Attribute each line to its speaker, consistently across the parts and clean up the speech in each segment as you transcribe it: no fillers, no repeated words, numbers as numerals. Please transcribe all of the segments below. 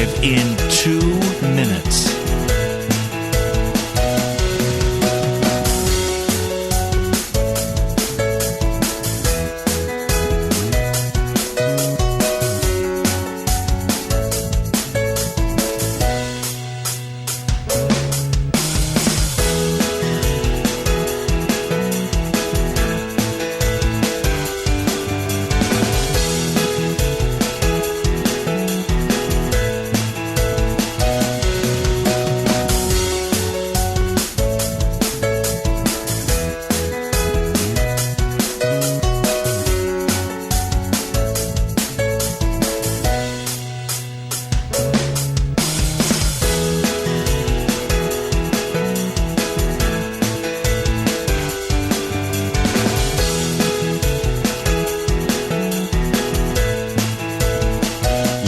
Speaker 1: live in 2 minutes.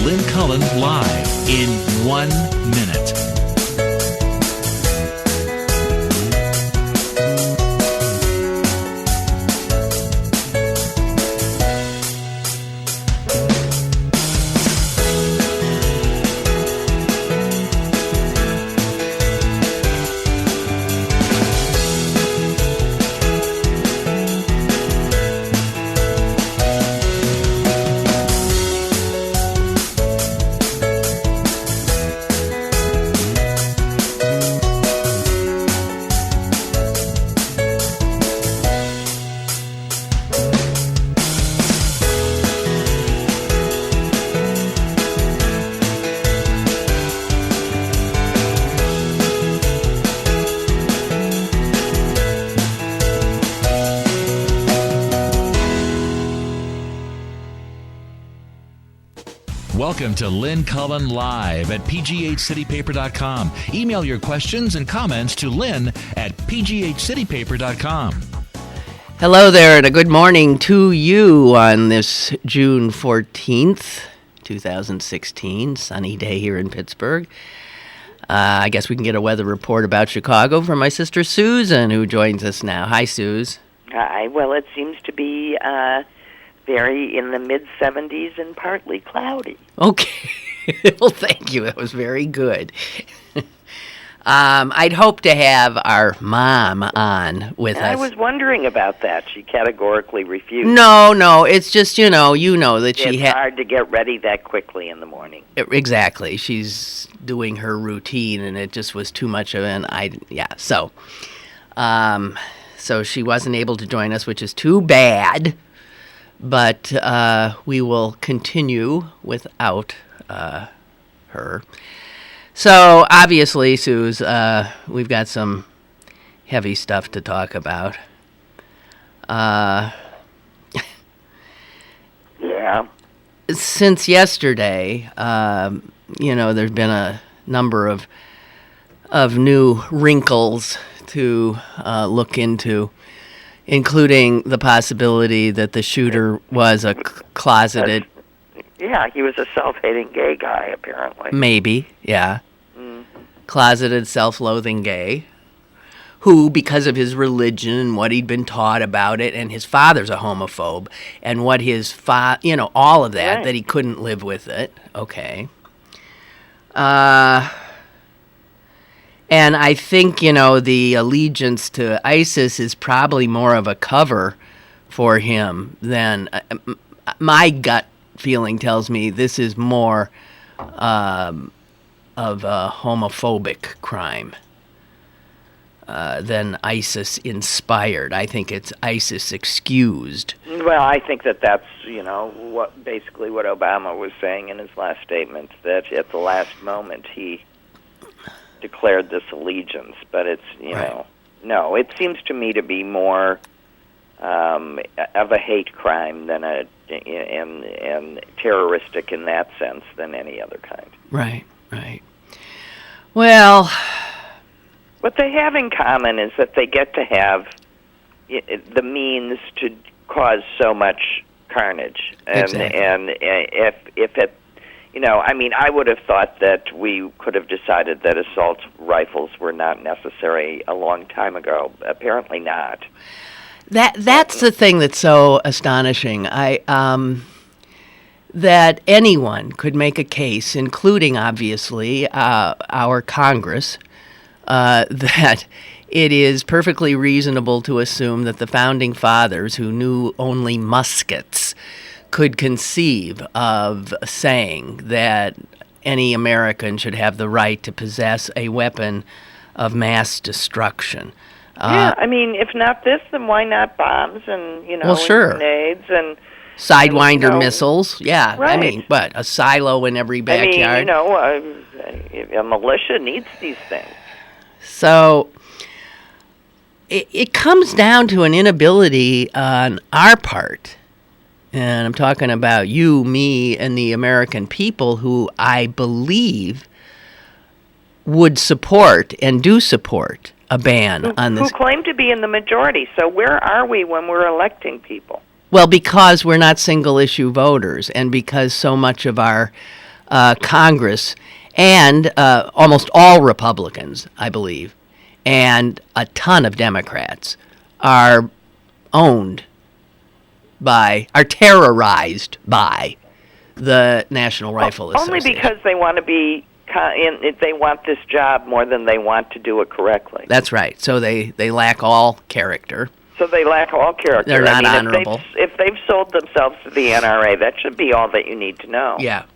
Speaker 1: Lynn Cullen live in 1 minute. Welcome to Lynn Cullen Live at pghcitypaper.com. Email your questions and comments to Lynn at pghcitypaper.com.
Speaker 2: Hello there, and a good morning to you on this June 14th, 2016, sunny day here in Pittsburgh. I guess we can get a weather report about Chicago from my sister Susan, who joins us now. Hi, Suze.
Speaker 3: Hi. Well, it seems to be very in the mid-70s and partly cloudy.
Speaker 2: Okay. Well, thank you. That was very good. I'd hope to have our mom on with us.
Speaker 3: I was wondering about that. She categorically refused.
Speaker 2: No, it's just, you know that she
Speaker 3: It's hard to get ready that quickly in the morning.
Speaker 2: Exactly. She's doing her routine, and it just was too much of an So she wasn't able to join us, which is too bad. But we will continue without her. So, obviously, Suze, we've got some heavy stuff to talk about.
Speaker 3: Yeah.
Speaker 2: Since yesterday, there's been a number of new wrinkles to look into, including the possibility that the shooter was a closeted...
Speaker 3: Yeah, he was a self-hating gay guy, apparently.
Speaker 2: Maybe, yeah.
Speaker 3: Mm-hmm.
Speaker 2: Closeted, self-loathing gay, who, because of his religion and what he'd been taught about it, and his father's a homophobe, and what his all of that,
Speaker 3: right.
Speaker 2: That he couldn't live with it. Okay. And I think, the allegiance to ISIS is probably more of a cover for him than... my gut feeling tells me this is more of a homophobic crime than ISIS-inspired. I think it's ISIS-excused.
Speaker 3: Well, I think that's, basically what Obama was saying in his last statement, that at the last moment he declared this allegiance, but it's
Speaker 2: Right.
Speaker 3: No, it seems to me to be more of a hate crime than and terroristic in that sense than any other kind.
Speaker 2: Right. Well,
Speaker 3: what they have in common is that they get to have the means to cause so much carnage,
Speaker 2: Exactly.
Speaker 3: and if it. I would have thought that we could have decided that assault rifles were not necessary a long time ago. Apparently not.
Speaker 2: That's the thing that's so astonishing. that anyone could make a case, including, obviously, our Congress, that it is perfectly reasonable to assume that the Founding Fathers, who knew only muskets, could conceive of saying that any American should have the right to possess a weapon of mass destruction.
Speaker 3: Yeah, I mean, if not this, then why not bombs and, and grenades and
Speaker 2: Sidewinder missiles, yeah.
Speaker 3: Right.
Speaker 2: I mean, but a silo in every backyard.
Speaker 3: A militia needs these things.
Speaker 2: So it comes down to an inability on our part, and I'm talking about you, me, and the American people, who I believe would support and do support a ban on this.
Speaker 3: Who claim to be in the majority. So where are we when we're electing people?
Speaker 2: Well, because we're not single-issue voters, and because so much of our Congress and almost all Republicans, I believe, and a ton of Democrats are terrorized by the National Rifle Association.
Speaker 3: Only because they want to be they want this job more than they want to do it correctly.
Speaker 2: That's right. So they lack all character.
Speaker 3: So they lack all character.
Speaker 2: They're not honorable.
Speaker 3: If they've sold themselves to the NRA, that should be all that you need to know.
Speaker 2: Yeah.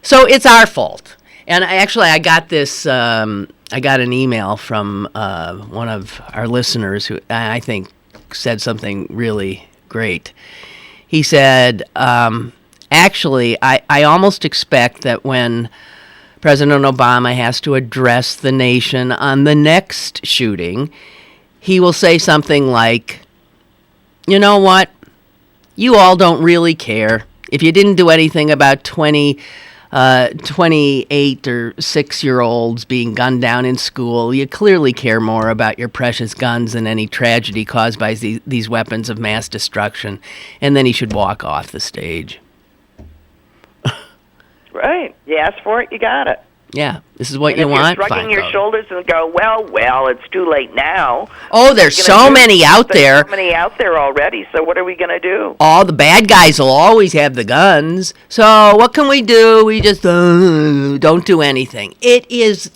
Speaker 2: So it's our fault. And I got this. I got an email from one of our listeners who I think said something really great. He said, actually, I almost expect that when President Obama has to address the nation on the next shooting, he will say something like, you know what? You all don't really care. If you didn't do anything about 28 or 6-year-olds being gunned down in school, you clearly care more about your precious guns than any tragedy caused by these weapons of mass destruction. And then he should walk off the stage.
Speaker 3: Right. You asked for it, you got it.
Speaker 2: Yeah, this is what you
Speaker 3: want.
Speaker 2: want.
Speaker 3: You're shrugging your shoulders and go, well, it's too late now.
Speaker 2: Oh, there's so many out there.
Speaker 3: There's so many out there already, so what are we going to do?
Speaker 2: All the bad guys will always have the guns. So what can we do? We just don't do anything. It is,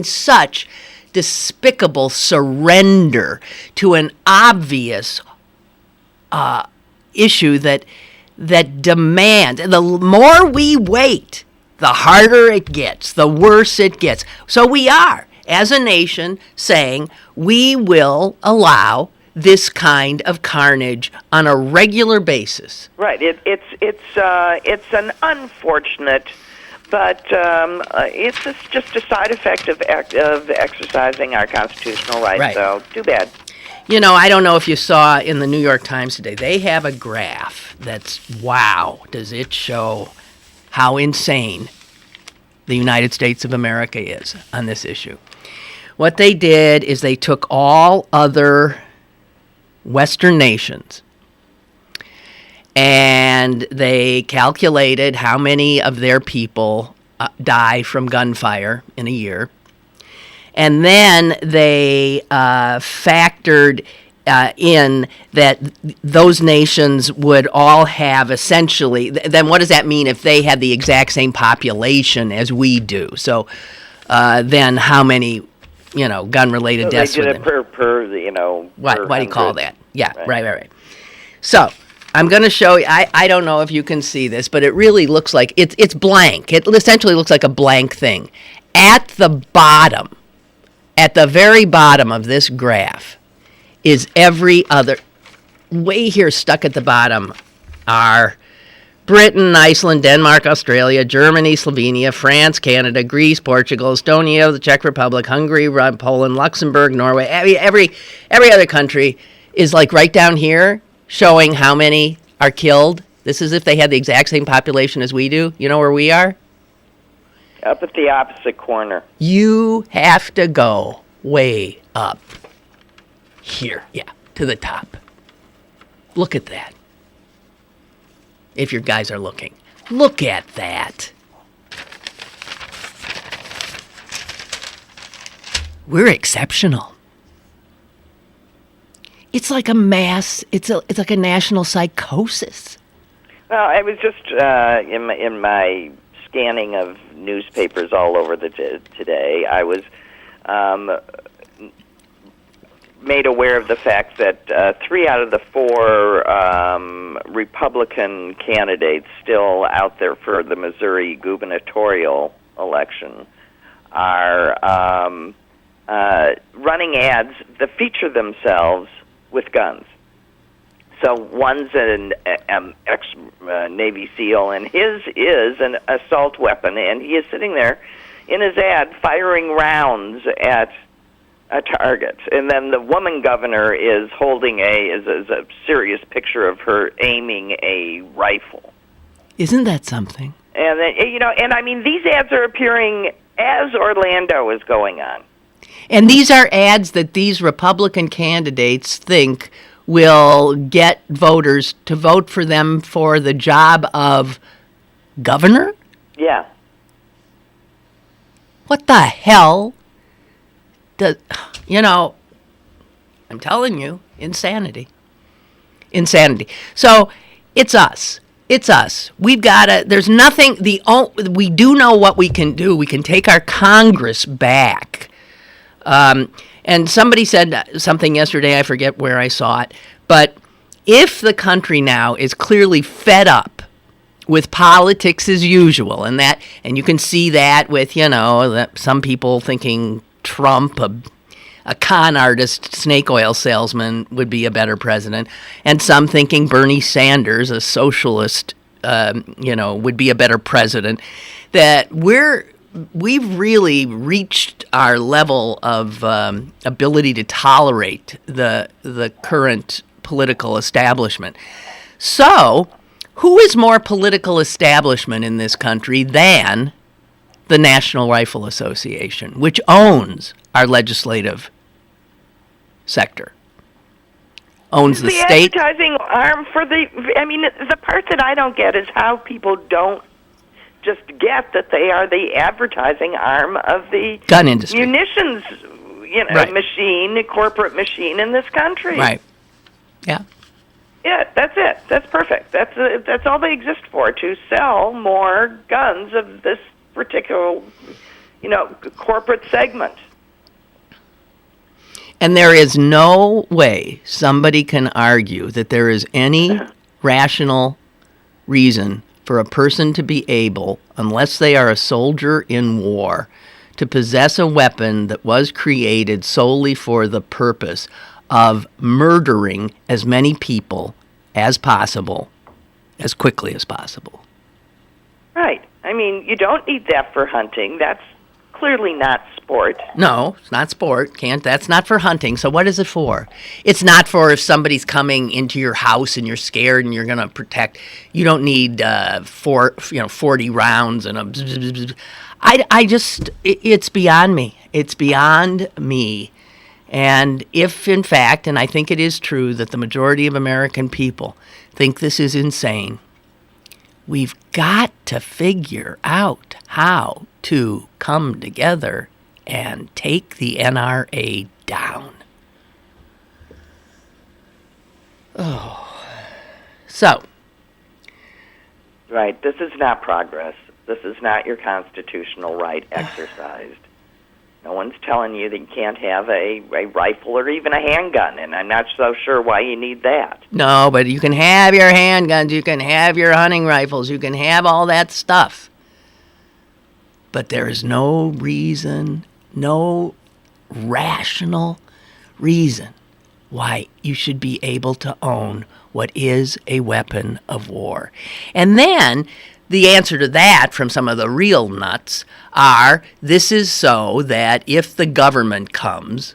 Speaker 2: such despicable surrender to an obvious issue that demands. The more we wait, the harder it gets, the worse it gets. So we are, as a nation, saying we will allow this kind of carnage on a regular basis.
Speaker 3: Right. It's an unfortunate, but it's just a side effect of exercising our constitutional rights.
Speaker 2: Right.
Speaker 3: So too bad.
Speaker 2: I don't know if you saw in the New York Times today, they have a graph that's, wow, does it show how insane the United States of America is on this issue. What they did is they took all other Western nations and they calculated how many of their people die from gunfire in a year. And then they factored in that those nations would all have essentially, then what does that mean if they had the exact same population as we do? So then how many, gun-related deaths?
Speaker 3: They did it per
Speaker 2: what do you call that? Yeah, right. So I'm going to show you, I don't know if you can see this, but it really looks like, it's blank. It essentially looks like a blank thing. At the bottom, at the very bottom of this graph, is every other, way here stuck at the bottom are Britain, Iceland, Denmark, Australia, Germany, Slovenia, France, Canada, Greece, Portugal, Estonia, the Czech Republic, Hungary, Poland, Luxembourg, Norway. Every other country is like right down here showing how many are killed. This is if they had the exact same population as we do. You know where we are?
Speaker 3: Up at the opposite corner.
Speaker 2: You have to go way up. Here, to the top. Look at that. If your guys are looking. Look at that. We're exceptional. It's like a mass, it's like a national psychosis.
Speaker 3: Well, I was just in my scanning of newspapers all over today. I was made aware of the fact that 3 out of the 4 Republican candidates still out there for the Missouri gubernatorial election are running ads that feature themselves with guns. So one's an ex-Navy SEAL, and his is an assault weapon, and he is sitting there in his ad firing rounds at a target. And then the woman governor is holding is a serious picture of her aiming a rifle.
Speaker 2: Isn't that something?
Speaker 3: And then, and I mean, these ads are appearing as Orlando is going on.
Speaker 2: And these are ads that these Republican candidates think will get voters to vote for them for the job of governor?
Speaker 3: Yeah.
Speaker 2: What the hell? I'm telling you, insanity. Insanity. So it's us. It's us. We've got to, there's nothing, we do know what we can do. We can take our Congress back. And somebody said something yesterday, I forget where I saw it, but if the country now is clearly fed up with politics as usual, and you can see that with, that some people thinking Trump, a con artist, snake oil salesman, would be a better president, and some thinking Bernie Sanders, a socialist, would be a better president, that we've really reached our level of ability to tolerate the current political establishment. So, who is more political establishment in this country than the National Rifle Association, which owns our legislative sector? Owns the state.
Speaker 3: The advertising arm for the part that I don't get is how people don't just get that they are the advertising arm of the
Speaker 2: gun industry,
Speaker 3: munitions,
Speaker 2: right.
Speaker 3: machine, corporate machine in this country.
Speaker 2: Right. Yeah.
Speaker 3: Yeah, that's it. That's perfect. That's all they exist for, to sell more guns of this particular, corporate segment.
Speaker 2: And there is no way somebody can argue that there is any rational reason for a person to be able, unless they are a soldier in war, to possess a weapon that was created solely for the purpose of murdering as many people as possible, as quickly as possible.
Speaker 3: Right. I mean, you don't need that for hunting. That's clearly not sport.
Speaker 2: No, it's not sport. That's not for hunting. So what is it for? It's not for if somebody's coming into your house and you're scared and you're going to protect. You don't need 40 rounds and a. It's beyond me. It's beyond me. And if, in fact, and I think it is true that the majority of American people think this is insane, we've got to figure out how to come together and take the NRA down. Oh. So.
Speaker 3: Right. This is not progress. This is not your constitutional right exercised. No one's telling you that you can't have a rifle or even a handgun, and I'm not so sure why you need that.
Speaker 2: No, but you can have your handguns, you can have your hunting rifles, you can have all that stuff. But there is no reason, no rational reason why you should be able to own what is a weapon of war. And then the answer to that from some of the real nuts are, this is so that if the government comes,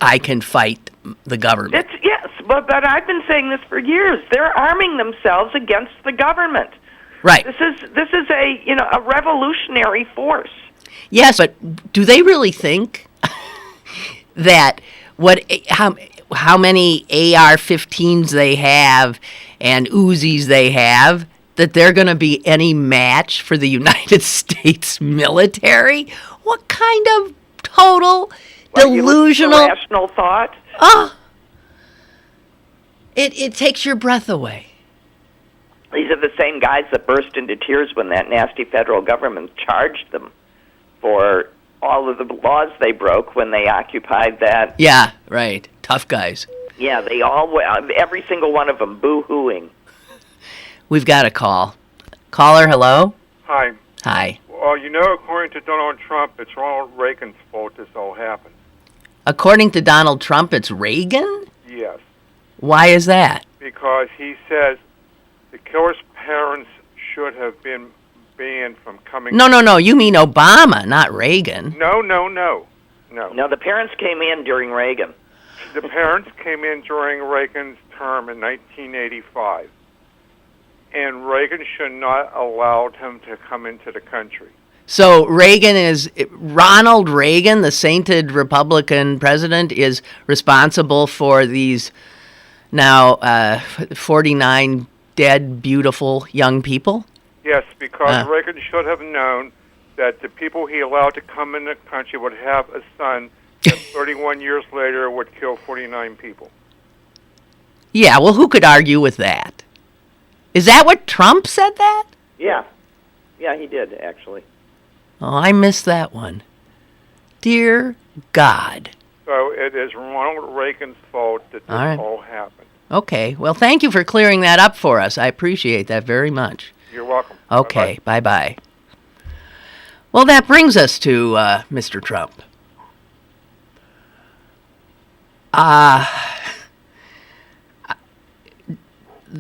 Speaker 2: I can fight the government.
Speaker 3: Yes, but I've been saying this for years. They're arming themselves against the government.
Speaker 2: Right.
Speaker 3: This is a revolutionary force.
Speaker 2: Yes, but do they really think that how many AR-15s they have and Uzis they have, that they're going to be any match for the United States military? What kind of total delusional
Speaker 3: irrational thought?
Speaker 2: It takes your breath away.
Speaker 3: These are the same guys that burst into tears when that nasty federal government charged them for all of the laws they broke when they occupied that.
Speaker 2: Yeah, right. Tough guys.
Speaker 3: Yeah, they all, every single one of them, boo-hooing.
Speaker 2: We've got a call. Caller, hello?
Speaker 4: Hi.
Speaker 2: Hi.
Speaker 4: Well, according to Donald Trump, it's Ronald Reagan's fault this all happened.
Speaker 2: According to Donald Trump, it's Reagan?
Speaker 4: Yes.
Speaker 2: Why is that?
Speaker 4: Because he says the killer's parents should have been banned from coming...
Speaker 2: No. You mean Obama, not Reagan.
Speaker 4: No.
Speaker 3: No, the parents came in during Reagan.
Speaker 4: The parents came in during Reagan's term in 1985. And Reagan should not allowed him to come into the country.
Speaker 2: So Ronald Reagan, the sainted Republican president, is responsible for these now 49 dead, beautiful young people?
Speaker 4: Yes, because Reagan should have known that the people he allowed to come in the country would have a son that 31 years later would kill 49 people.
Speaker 2: Yeah, well, who could argue with that? Is that what Trump said that?
Speaker 3: Yeah. Yeah, he did, actually.
Speaker 2: Oh, I missed that one. Dear God.
Speaker 4: So it is Ronald Reagan's fault that this all happened.
Speaker 2: Okay. Well, thank you for clearing that up for us. I appreciate that very much.
Speaker 4: You're welcome.
Speaker 2: Okay. Bye-bye. Well, that brings us to Mr. Trump.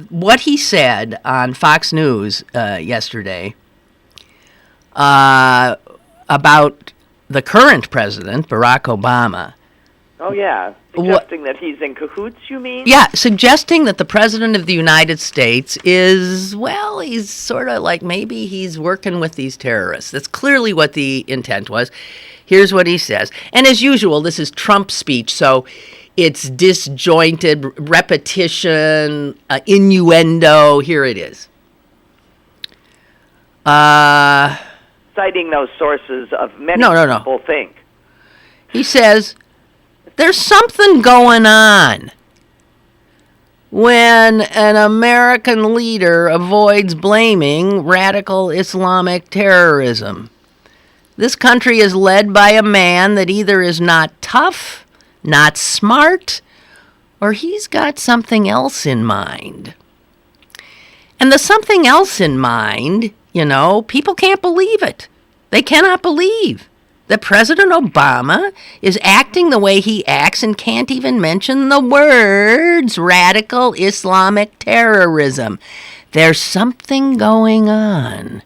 Speaker 2: What he said on Fox News yesterday about the current president, Barack Obama.
Speaker 3: Oh, yeah. Suggesting that he's in cahoots, you mean?
Speaker 2: Yeah, suggesting that the president of the United States is, well, he's sort of like maybe he's working with these terrorists. That's clearly what the intent was. Here's what he says. And as usual, this is Trump's speech, so it's disjointed, repetition, innuendo. Here it is.
Speaker 3: Citing those sources of many people think.
Speaker 2: He says, there's something going on when an American leader avoids blaming radical Islamic terrorism. This country is led by a man that either is not tough, not smart, or he's got something else in mind. And the something else in mind, people can't believe it. They cannot believe that President Obama is acting the way he acts and can't even mention the words radical Islamic terrorism. There's something going on.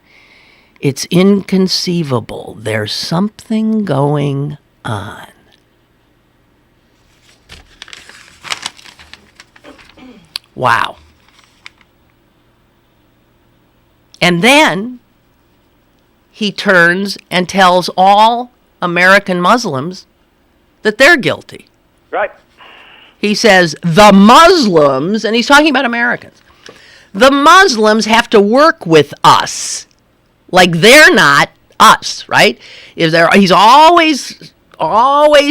Speaker 2: It's inconceivable. There's something going on. Wow. And then he turns and tells all American Muslims that they're guilty.
Speaker 3: Right.
Speaker 2: He says, the Muslims, and he's talking about Americans, the Muslims have to work with us. Like they're not us, right? He's always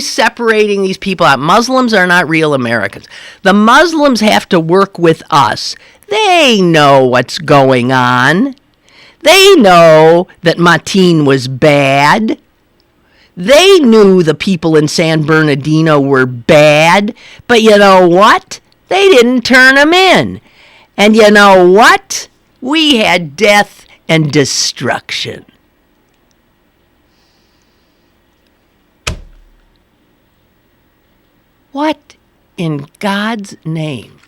Speaker 2: separating these people out. Muslims are not real Americans. The Muslims have to work with us. They know what's going on. They know that Mateen was bad. They knew the people in San Bernardino were bad. But you know what? They didn't turn them in. And you know what? We had death and destruction. What in God's name?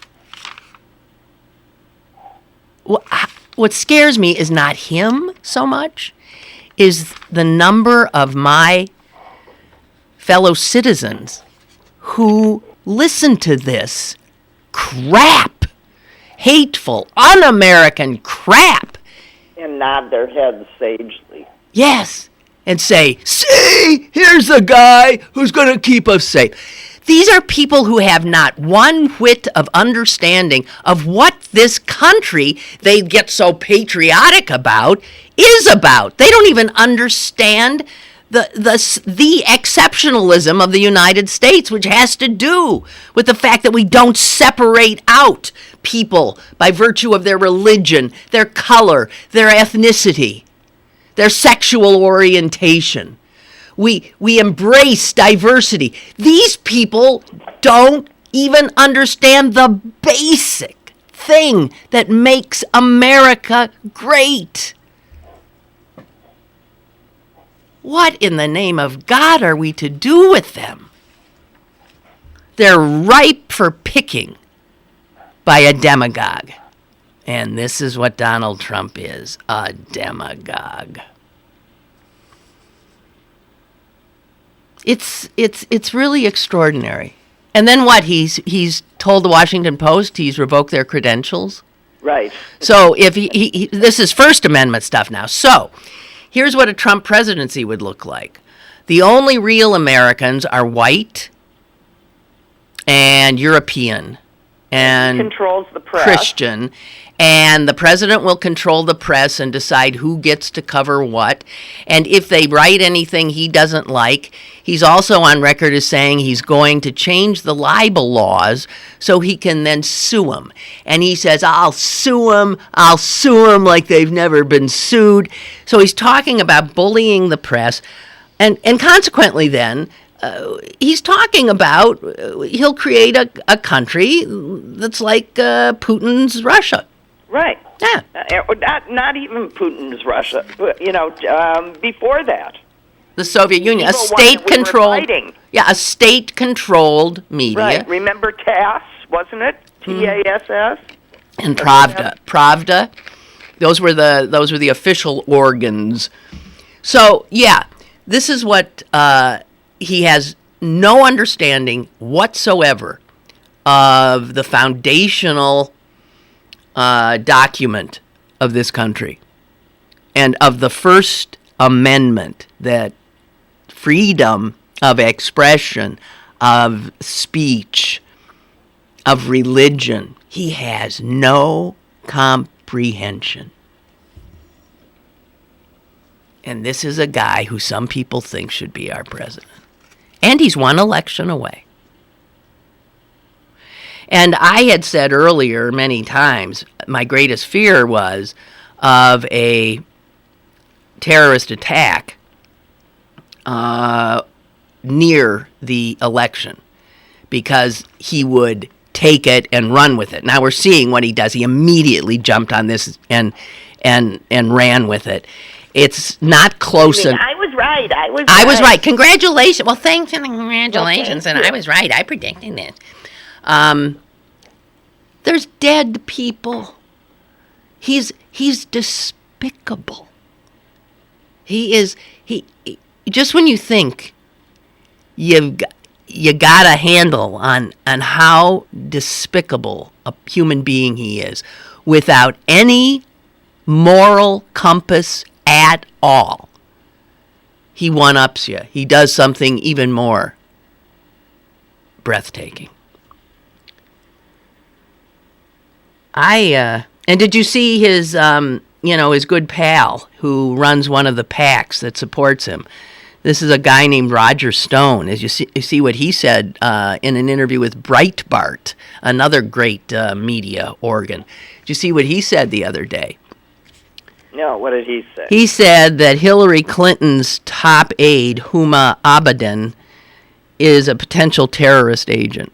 Speaker 2: What scares me is not him so much, is the number of my fellow citizens who listen to this crap, hateful, un-American crap.
Speaker 3: And nod their heads sagely.
Speaker 2: Yes, and say, see, here's the guy who's going to keep us safe. These are people who have not one whit of understanding of what this country they get so patriotic about is about. They don't even understand the exceptionalism of the United States, which has to do with the fact that we don't separate out people by virtue of their religion, their color, their ethnicity, their sexual orientation. We embrace diversity. These people don't even understand the basic thing that makes America great. What in the name of God are we to do with them? They're ripe for picking by a demagogue. And this is what Donald Trump is, a demagogue. It's really extraordinary. And then what? He's told the Washington Post he's revoked their credentials.
Speaker 3: Right.
Speaker 2: So if he this is First Amendment stuff now. So here's what a Trump presidency would look like. The only real Americans are white and European and
Speaker 3: he controls the press.
Speaker 2: Christian. And the president will control the press and decide who gets to cover what. And if they write anything he doesn't like, he's also on record as saying he's going to change the libel laws so he can then sue them. And he says, I'll sue them like they've never been sued. So he's talking about bullying the press. And consequently then, he's talking about he'll create a country that's like Putin's Russia.
Speaker 3: Right.
Speaker 2: Yeah.
Speaker 3: Not even Putin's Russia. But, before that,
Speaker 2: the Soviet Union, a
Speaker 3: evil one that we were
Speaker 2: state-controlled,
Speaker 3: fighting.
Speaker 2: a state-controlled media,
Speaker 3: Right. Remember TASS, wasn't it? TASS.
Speaker 2: and Pravda. Those were the official organs. So yeah, this is what he has no understanding whatsoever of the foundational document of this country and of the First Amendment, that freedom of expression, of speech, of religion. He has no comprehension. And this is a guy who some people think should be our president. And he's one election away. And I had said earlier many times, my greatest fear was of a terrorist attack near the election, because he would take it and run with it. Now we're seeing what he does. He immediately jumped on this and ran with it. It's not close.
Speaker 3: I was right.
Speaker 2: I was right. Congratulations. Well, thanks and congratulations. And I was right. I predicted this. There's dead people. He's despicable. He just when you think you got a handle on how despicable a human being he is, without any moral compass at all, he one-ups you. He does something even more breathtaking. And did you see his, his good pal who runs one of the PACs that supports him? This is a guy named Roger Stone. As you see what he said in an interview with Breitbart, another great media organ. Did you see what he said the other day?
Speaker 3: No, what did he say?
Speaker 2: He said that Hillary Clinton's top aide, Huma Abedin, is a potential terrorist agent.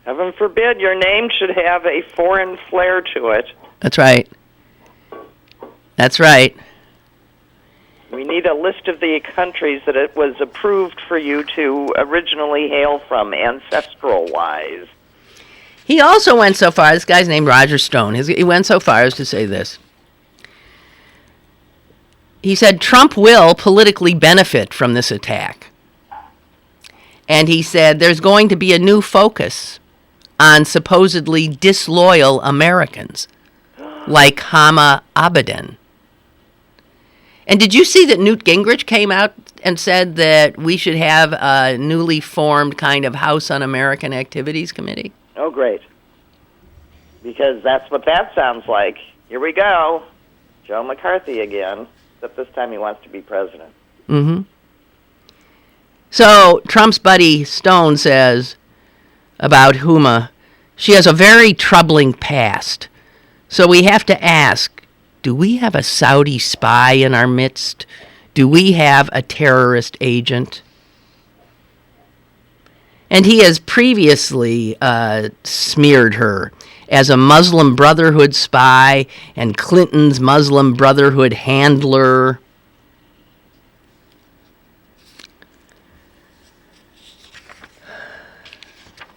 Speaker 3: Heaven forbid your name should have a foreign flair to it.
Speaker 2: That's right. That's right.
Speaker 3: We need a list of the countries that it was approved for you to originally hail from, ancestral-wise.
Speaker 2: He also went so far, this guy's named Roger Stone, he went so far as to say this. He said, Trump will politically benefit from this attack. And he said, there's going to be a new focus on supposedly disloyal Americans, like Hama Abedin. And did you see that Newt Gingrich came out and said that we should have a newly formed kind of House Un-American Activities Committee?
Speaker 3: Oh, great. Because that's what that sounds like. Here we go. Joe McCarthy again, but this time he wants to be president.
Speaker 2: Mm-hmm. So Trump's buddy Stone says about Huma, she has a very troubling past. So we have to ask, do we have a Saudi spy in our midst? Do we have a terrorist agent? And he has previously smeared her as a Muslim Brotherhood spy and Clinton's Muslim Brotherhood handler.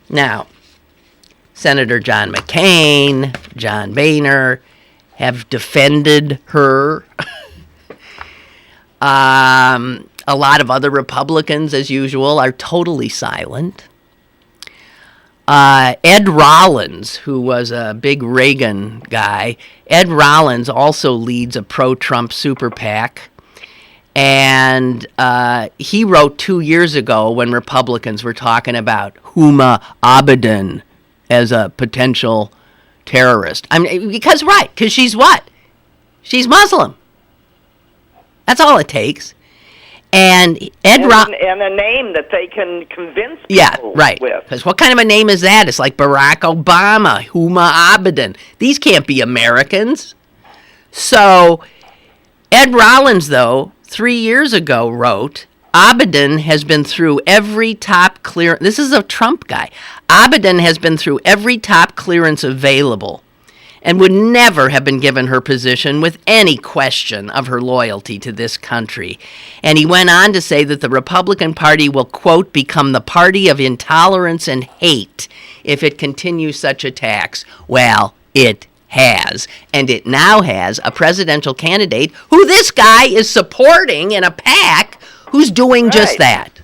Speaker 2: Now, Senator John McCain, John Boehner have defended her. A lot of other Republicans, as usual, are totally silent. Ed Rollins, who was a big Reagan guy, Ed Rollins also leads a pro-Trump super PAC. And he wrote 2 years ago when Republicans were talking about Huma Abedin as a potential terrorist. I mean, because she's what? She's Muslim. That's all it takes. And and
Speaker 3: a name that they can convince people with.
Speaker 2: Because what kind of a name is that? It's like Barack Obama, Huma Abedin. These can't be Americans. So Ed Rollins, though, 3 years ago wrote, Abedin has been through every top clearance. This is a Trump guy. Abedin has been through every top clearance available and would never have been given her position with any question of her loyalty to this country. And he went on to say that the Republican Party will, quote, become the party of intolerance and hate if it continues such attacks. Well, it has. And it now has a presidential candidate who this guy is supporting in a PAC who's doing just that.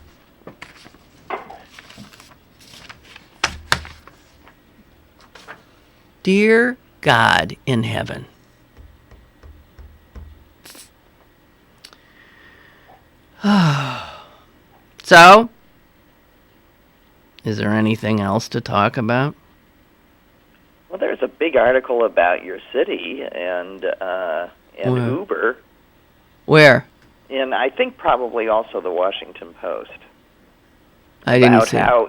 Speaker 2: Dear God in heaven. So, is there anything else to talk about?
Speaker 3: Well, there's a big article about your city and Uber.
Speaker 2: Where?
Speaker 3: And I think probably also the Washington Post.
Speaker 2: I didn't see
Speaker 3: how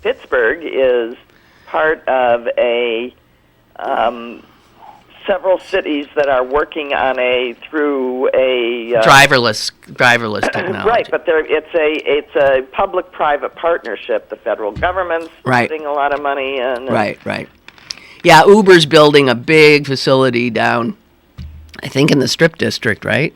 Speaker 3: Pittsburgh is part of several cities that are working on through a
Speaker 2: driverless technology.
Speaker 3: Right, but it's a public-private partnership. The federal government's putting a lot of money in.
Speaker 2: Right. Yeah, Uber's building a big facility down, I think, in the Strip District, right?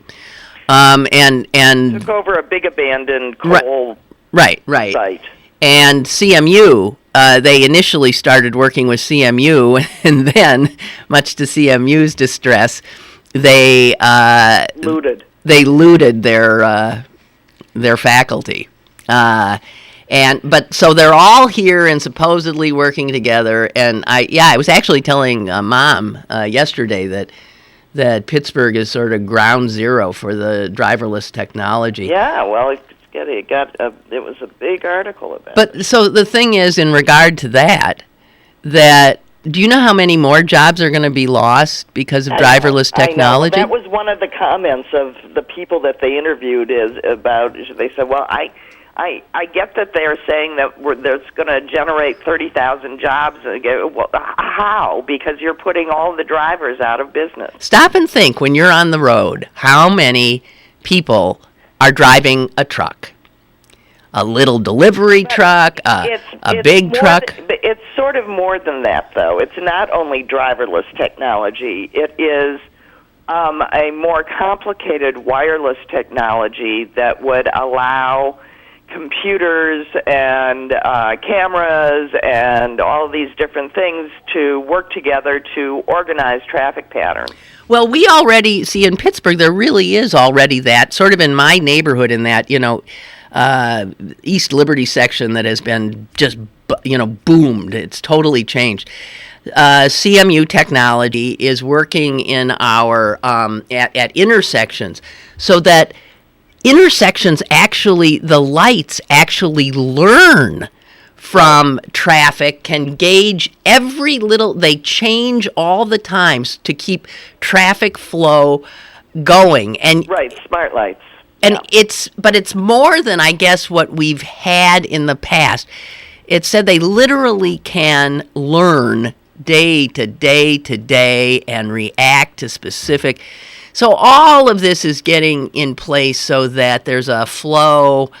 Speaker 2: And
Speaker 3: took over a big abandoned coal site.
Speaker 2: And CMU, they initially started working with CMU, and then, much to CMU's distress, they looted their faculty. But so they're all here and supposedly working together. And I was actually telling Mom yesterday that Pittsburgh is sort of ground zero for the driverless technology.
Speaker 3: Yeah, well, it was a big article about it.
Speaker 2: But so the thing is, in regard to that do you know how many more jobs are going to be lost because of driverless technology?
Speaker 3: I know. That was one of the comments of the people that they interviewed they said, well, I get that they're saying that there's going to generate 30,000 jobs. Well, how? Because you're putting all the drivers out of business.
Speaker 2: Stop and think when you're on the road, how many people are driving a truck? A little delivery truck, a big truck?
Speaker 3: It's sort of more than that, though. It's not only driverless technology. It is a more complicated wireless technology that would allow computers and cameras and all of these different things to work together to organize traffic patterns.
Speaker 2: Well, we already see in Pittsburgh, there really is already that, sort of in my neighborhood, in that, East Liberty section that has been just, boomed. It's totally changed. CMU technology is working in our, at intersections so that intersections the lights actually learn from traffic, can gauge every little, they change all the times to keep traffic flow going. And
Speaker 3: right, smart lights.
Speaker 2: And it's more than, I guess, what we've had in the past. It said they literally can learn day to day to day and react to specific. So all of this is getting in place so that there's a flow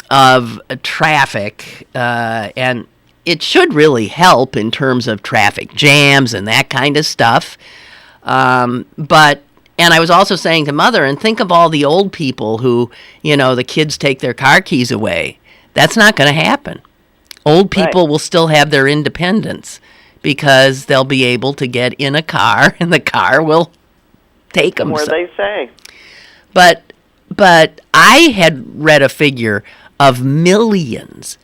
Speaker 2: of traffic, and it should really help in terms of traffic jams and that kind of stuff. And I was also saying to Mother, and think of all the old people who, the kids take their car keys away. That's not going to happen. Old people will still have their independence because they'll be able to get in a car and the car will take them.
Speaker 3: Where they say.
Speaker 2: But I had read a figure of millions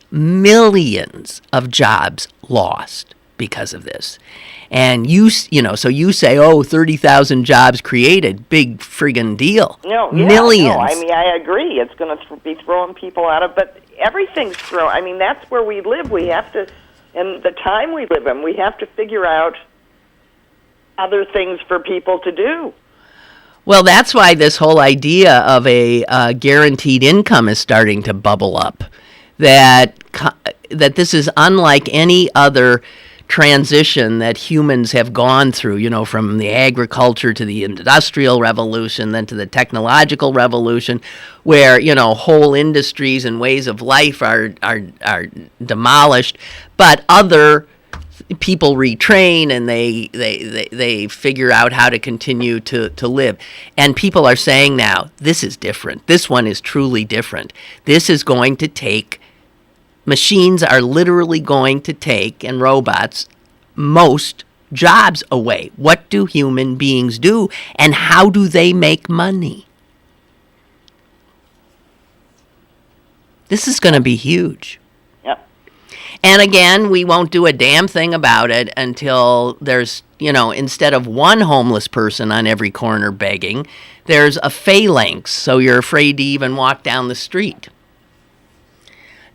Speaker 2: of jobs lost because of this. And so you say, 30,000 jobs created, big friggin' deal.
Speaker 3: No,
Speaker 2: millions.
Speaker 3: No, I mean, I agree. It's going to be throwing people out of, but everything's thrown. I mean, that's where we live. We have to, in the time we live in, we have to figure out other things for people to do.
Speaker 2: Well, that's why this whole idea of a guaranteed income is starting to bubble up. That this is unlike any other transition that humans have gone through, from the agriculture to the industrial revolution, then to the technological revolution, where, whole industries and ways of life are demolished, but other people retrain and they figure out how to continue to live. And people are saying now, this is different. This one is truly different. This is going to take, machines are literally going to take, and robots, most jobs away. What do human beings do, and how do they make money? This is going to be huge.
Speaker 3: Yep.
Speaker 2: And again, we won't do a damn thing about it until there's, instead of one homeless person on every corner begging, there's a phalanx, so you're afraid to even walk down the street.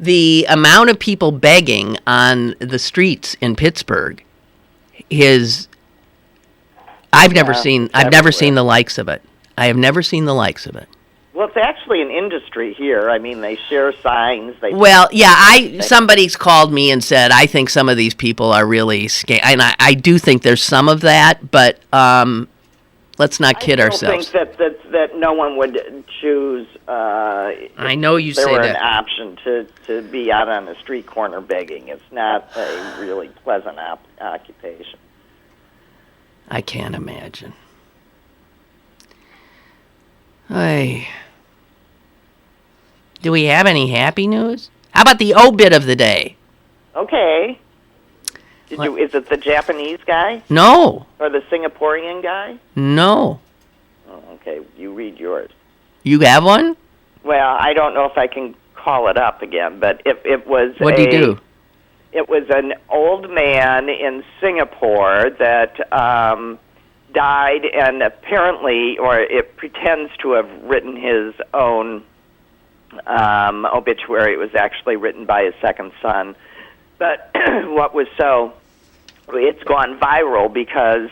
Speaker 2: The amount of people begging on the streets in Pittsburgh I've never seen the likes of it. I have never seen the likes of it.
Speaker 3: Well, it's actually an industry here. I mean, they share signs.
Speaker 2: Somebody's called me and said, I think some of these people are really and I do think there's some of that, but let's not kid ourselves.
Speaker 3: I think that no one would choose.
Speaker 2: I know you say that.
Speaker 3: There were an option to be out on the street corner begging. It's not a really pleasant occupation.
Speaker 2: I can't imagine. Hey, do we have any happy news? How about the obit of the day?
Speaker 3: Okay. Is it the Japanese guy?
Speaker 2: No.
Speaker 3: Or the Singaporean guy?
Speaker 2: No.
Speaker 3: Oh, okay, you read yours.
Speaker 2: You have one?
Speaker 3: Well, I don't know if I can call it up again, but it was
Speaker 2: What did he do?
Speaker 3: It was an old man in Singapore that died, and apparently, or it pretends to have written his own obituary. It was actually written by his second son. But it's gone viral because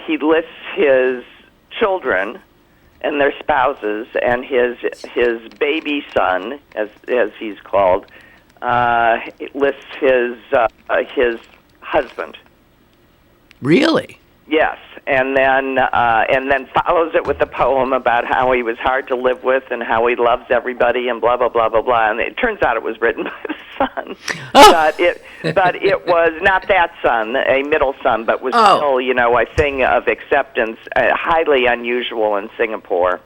Speaker 3: he lists his children and their spouses, and his baby son, as he's called, lists his husband.
Speaker 2: Really?
Speaker 3: Yes, and then follows it with a poem about how he was hard to live with and how he loves everybody and blah blah blah blah blah. And it turns out it was written by the son, but it was not that son, a middle son, but was still a thing of acceptance, highly unusual in Singapore.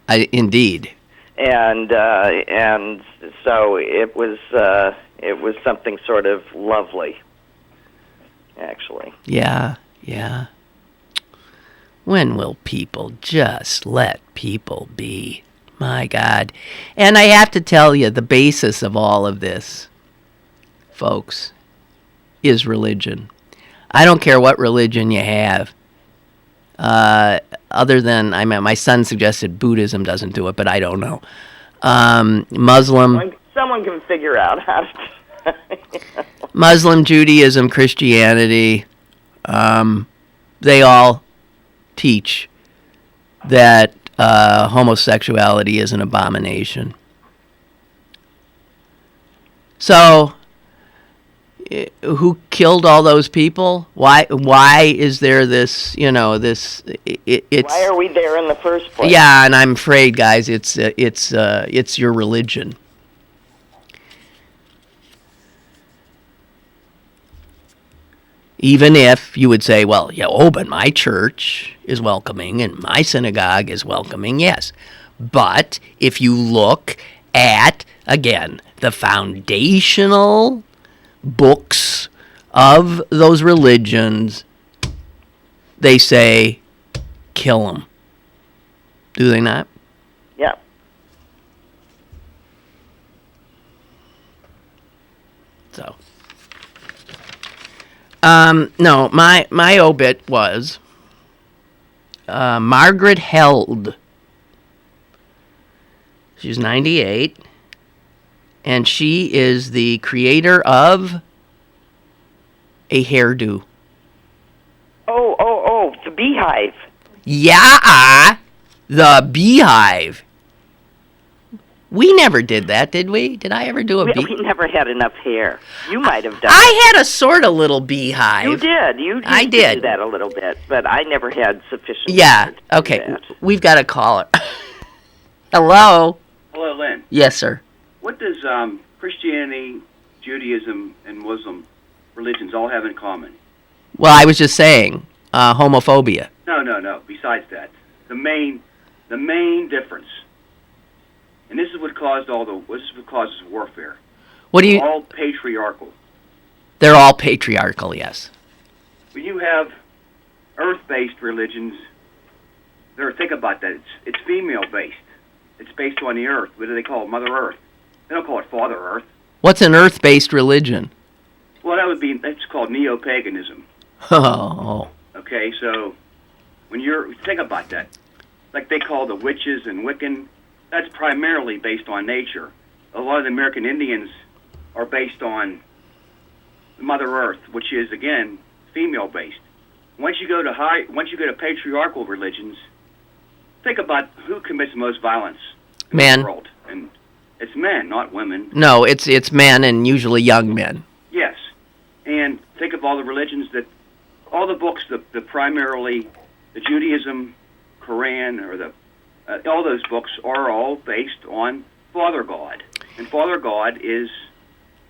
Speaker 2: Indeed.
Speaker 3: And so it was something sort of lovely, actually.
Speaker 2: Yeah. When will people just let people be? My God. And I have to tell you, the basis of all of this, folks, is religion. I don't care what religion you have. Other than, my son suggested Buddhism doesn't do it, but I don't know. Muslim.
Speaker 3: Someone can figure out how
Speaker 2: Muslim, Judaism, Christianity, they all teach that homosexuality is an abomination. So, who killed all those people? Why is there this, it's...
Speaker 3: Why are we there in the first place?
Speaker 2: Yeah, and I'm afraid, guys, it's your religion. Even if you would say, well, but my church is welcoming and my synagogue is welcoming, yes. But if you look at, again, the foundational books of those religions, they say, kill them. Do they not?
Speaker 3: Yeah.
Speaker 2: So, no, my obit was Margaret Held. She's 98, and she is the creator of a hairdo.
Speaker 3: Oh, the beehive.
Speaker 2: Yeah, the beehive. We never did that, did we? Did I ever do a beehive?
Speaker 3: We never had enough hair. You might have done.
Speaker 2: I had a sort of little beehive.
Speaker 3: You did. I
Speaker 2: did
Speaker 3: do that a little bit, but I never had sufficient.
Speaker 2: Yeah.
Speaker 3: hair to
Speaker 2: Okay.
Speaker 3: do that.
Speaker 2: We've got a caller. Hello.
Speaker 5: Hello, Lynn.
Speaker 2: Yes, sir.
Speaker 5: What does Christianity, Judaism, and Muslim religions all have in common?
Speaker 2: Well, I was just saying, homophobia.
Speaker 5: No. Besides that, the main difference, and this is what causes warfare.
Speaker 2: What do you?
Speaker 5: All patriarchal.
Speaker 2: They're all patriarchal, yes.
Speaker 5: When you have earth-based religions, think about that. It's female-based. It's based on the earth. What do they call it? Mother Earth. They don't call it Father Earth.
Speaker 2: What's an earth-based religion?
Speaker 5: Well, that's called neo-paganism.
Speaker 2: Oh.
Speaker 5: Okay, so when think about that, like they call the witches and Wiccan, that's primarily based on nature. A lot of the American Indians are based on Mother Earth, which is again female-based. Once you go to patriarchal religions, think about who commits the most violence in
Speaker 2: Men.
Speaker 5: the world, and it's men, not women.
Speaker 2: No, it's men and usually young men.
Speaker 5: Yes, and think of all the religions all the books, the primarily the Judaism, Quran, or all those books are all based on Father God, and Father God is,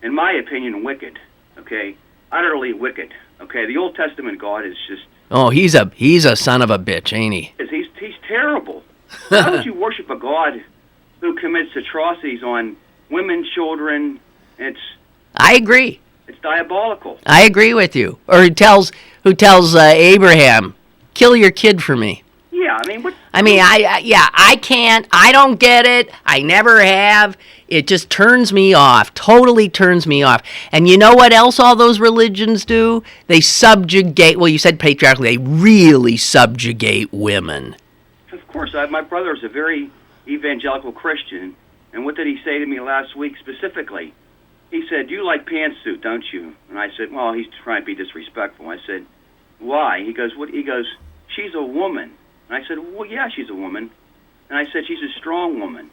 Speaker 5: in my opinion, wicked. Okay, utterly wicked. Okay, the Old Testament God is just.
Speaker 2: Oh, he's a son of a bitch, ain't he?
Speaker 5: He's terrible. How would you worship a God who commits atrocities on women, children?
Speaker 2: I agree.
Speaker 5: It's diabolical.
Speaker 2: I agree with you. Or who tells Abraham, kill your kid for me.
Speaker 5: Yeah, I mean, what?
Speaker 2: I can't. I don't get it. I never have. It just turns me off. Totally turns me off. And you know what else all those religions do? They subjugate. Well, you said patriarchal. They really subjugate women.
Speaker 5: Of course, my brother is a very evangelical Christian, and what did he say to me last week specifically? He said, "You like pantsuit, don't you?" And I said, "Well, he's trying to be disrespectful." I said, "Why?" He goes, "What?" He goes, "She's a woman." And I said, "Well, yeah, she's a woman." And I said, "She's a strong woman."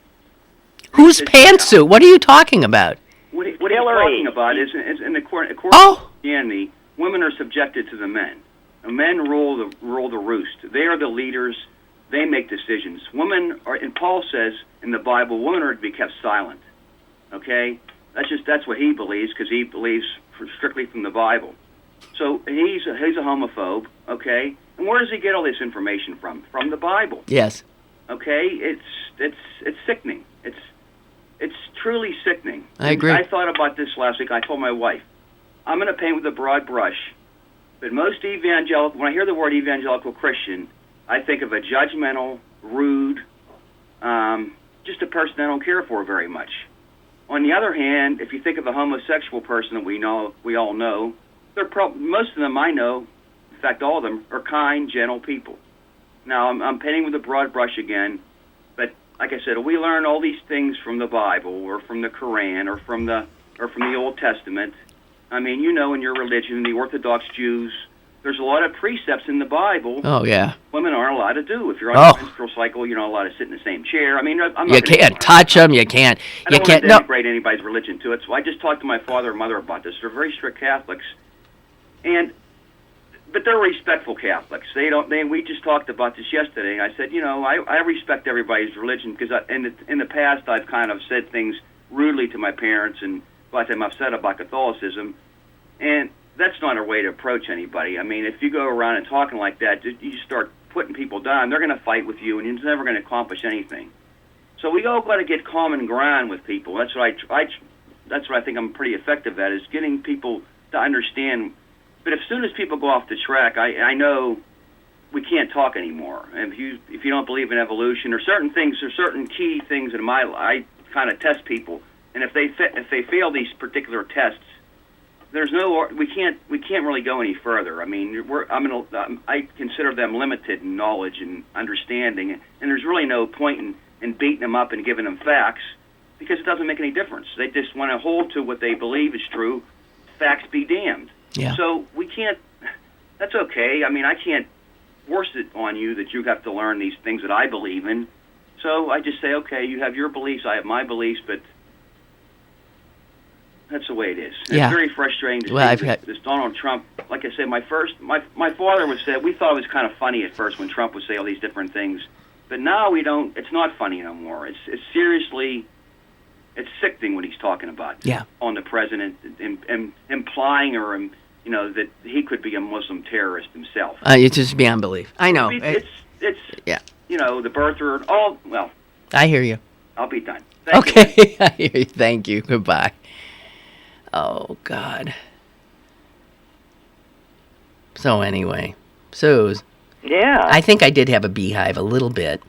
Speaker 2: Who's pantsuit? What are you talking about?
Speaker 5: What he's talking about is according to Christianity, women are subjected to the men. The men rule the roost. They are the leaders. They make decisions. Women are, and Paul says in the Bible, women are to be kept silent. Okay, that's what he believes, because he believes strictly from the Bible. So he's a homophobe. Okay, and where does he get all this information from? From the Bible.
Speaker 2: Yes.
Speaker 5: Okay, it's sickening. It's truly sickening.
Speaker 2: I agree.
Speaker 5: I thought about this last week. I told my wife, I'm going to paint with a broad brush. But most evangelical, when I hear the word evangelical Christian, I think of a judgmental, rude, just a person I don't care for very much. On the other hand, if you think of a homosexual person that we all know, most of them I know, in fact all of them, are kind, gentle people. Now, I'm painting with a broad brush again, but like I said, we learn all these things from the Bible or from the Quran or from the are from the Old Testament. I mean, you know, in your religion, the Orthodox Jews, there's a lot of precepts in the Bible.
Speaker 2: Oh, yeah.
Speaker 5: Women aren't allowed to do. If you're on a menstrual cycle, you're not allowed to sit in the same chair. I mean, I'm not
Speaker 2: you can't touch them. You can't.
Speaker 5: I don't want to denigrate anybody's religion to it. So I just talked to my father and mother about this. They're very strict Catholics, but they're respectful Catholics. We just talked about this yesterday. I said, you know, I respect everybody's religion because in the past I've kind of said things rudely to my parents and but I'm upset about Catholicism, and that's not a way to approach anybody. I mean, if you go around and talking like that, you start putting people down. They're going to fight with you, and you're never going to accomplish anything. So we all got to get common ground with people. That's what that's what I think I'm pretty effective at, is getting people to understand. But as soon as people go off the track, I know we can't talk anymore. And if you don't believe in evolution or certain things or certain key things in my life, I kind of test people. And if they fail these particular tests, we can't really go any further. I mean, I consider them limited in knowledge and understanding, and there's really no point in beating them up and giving them facts because it doesn't make any difference. They just want to hold to what they believe is true. Facts be damned.
Speaker 2: Yeah.
Speaker 5: So we can't. That's okay. I mean, I can't force it on you that you have to learn these things that I believe in. So I just say, okay, you have your beliefs, I have my beliefs, but that's the way it is.
Speaker 2: Yeah.
Speaker 5: It's very frustrating to see this Donald Trump. Like I said, my father would say, we thought it was kind of funny at first when Trump would say all these different things, but now we don't. It's not funny no more. It's seriously, it's sickening what he's talking about.
Speaker 2: Yeah. On
Speaker 5: the president, and implying or that he could be a Muslim terrorist himself.
Speaker 2: It's just beyond belief. I know.
Speaker 5: It's
Speaker 2: yeah.
Speaker 5: The birther. All well.
Speaker 2: I hear you.
Speaker 5: I'll be done. Thank
Speaker 2: you. I hear you. Thank you. Goodbye. Oh, God. So anyway, Suze.
Speaker 3: Yeah.
Speaker 2: I think I did have a beehive a little bit.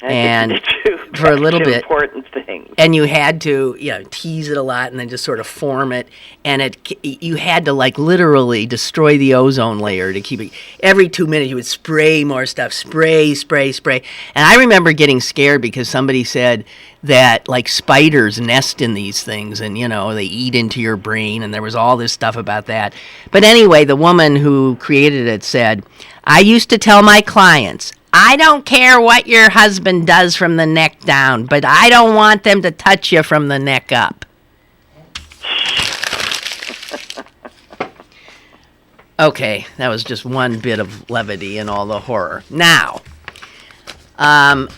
Speaker 3: And
Speaker 2: for a little bit.
Speaker 3: Important things.
Speaker 2: And you had to, tease it a lot and then just sort of form it. And you had to, literally destroy the ozone layer to keep it. Every 2 minutes, you would spray more stuff. Spray. And I remember getting scared because somebody said that, spiders nest in these things and, they eat into your brain. And there was all this stuff about that. But anyway, the woman who created it said, I used to tell my clients, I don't care what your husband does from the neck down, but I don't want them to touch you from the neck up. Okay, that was just one bit of levity in all the horror. Now, on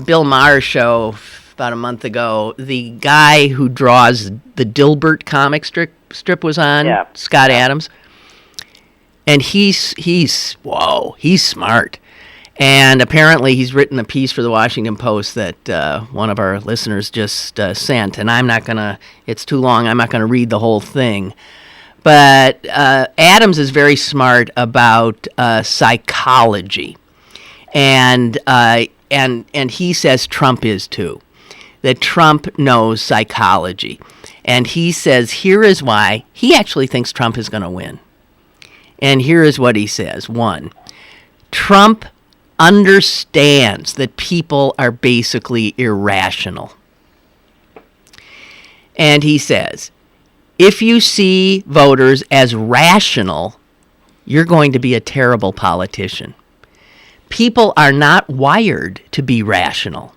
Speaker 2: Bill Maher's show about a month ago, the guy who draws the Dilbert comic strip was on, Scott Adams. And he's smart. And apparently he's written a piece for the Washington Post that one of our listeners just sent. And it's too long, I'm not going to read the whole thing. But Adams is very smart about psychology. And he says Trump is too. That Trump knows psychology. And he says here is why he actually thinks Trump is going to win. And here is what he says. 1, Trump understands that people are basically irrational. And he says, if you see voters as rational, you're going to be a terrible politician. People are not wired to be rational.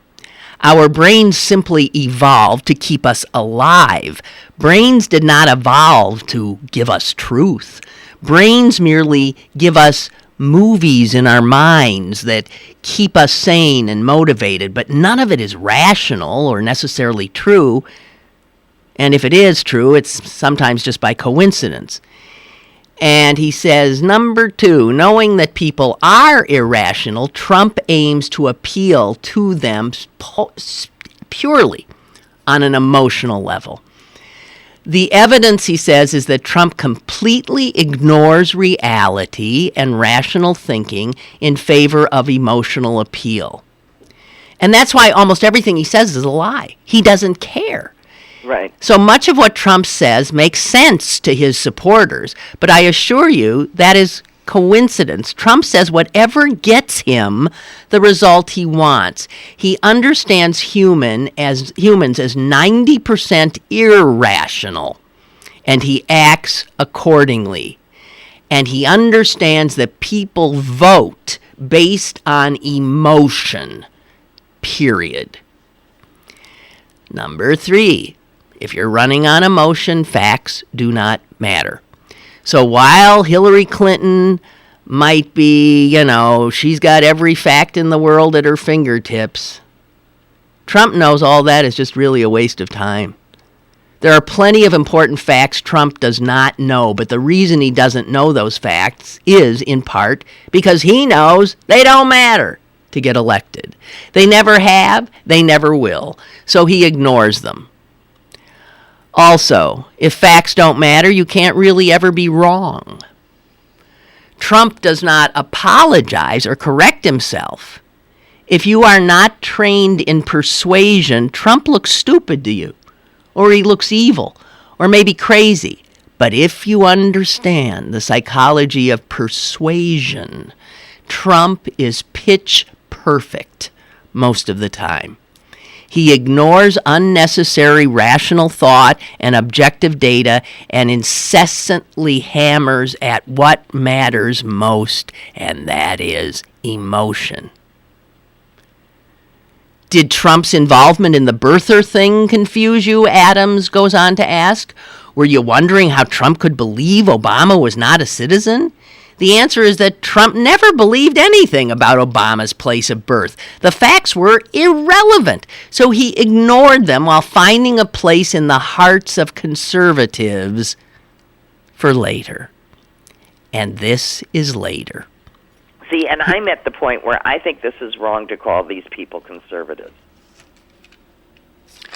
Speaker 2: Our brains simply evolved to keep us alive. Brains did not evolve to give us truth. Brains merely give us movies in our minds that keep us sane and motivated, but none of it is rational or necessarily true. And if it is true, it's sometimes just by coincidence. And he says, 2, knowing that people are irrational, Trump aims to appeal to them purely on an emotional level. The evidence, he says, is that Trump completely ignores reality and rational thinking in favor of emotional appeal. And that's why almost everything he says is a lie. He doesn't care.
Speaker 3: Right.
Speaker 2: So much of what Trump says makes sense to his supporters, but I assure you that is coincidence. Trump says whatever gets him the result he wants. He understands humans as 90% irrational, and he acts accordingly. And he understands that people vote based on emotion, period. Number 3, if you're running on emotion, facts do not matter. So while Hillary Clinton might be, she's got every fact in the world at her fingertips, Trump knows all that is just really a waste of time. There are plenty of important facts Trump does not know, but the reason he doesn't know those facts is, in part, because he knows they don't matter to get elected. They never have, they never will, so he ignores them. Also, if facts don't matter, you can't really ever be wrong. Trump does not apologize or correct himself. If you are not trained in persuasion, Trump looks stupid to you, or he looks evil, or maybe crazy. But if you understand the psychology of persuasion, Trump is pitch perfect most of the time. He ignores unnecessary rational thought and objective data and incessantly hammers at what matters most, and that is emotion. Did Trump's involvement in the birther thing confuse you? Adams goes on to ask. Were you wondering how Trump could believe Obama was not a citizen? The answer is that Trump never believed anything about Obama's place of birth. The facts were irrelevant, so he ignored them while finding a place in the hearts of conservatives for later. And this is later.
Speaker 3: See, and I'm at the point where I think this is wrong to call these people conservatives.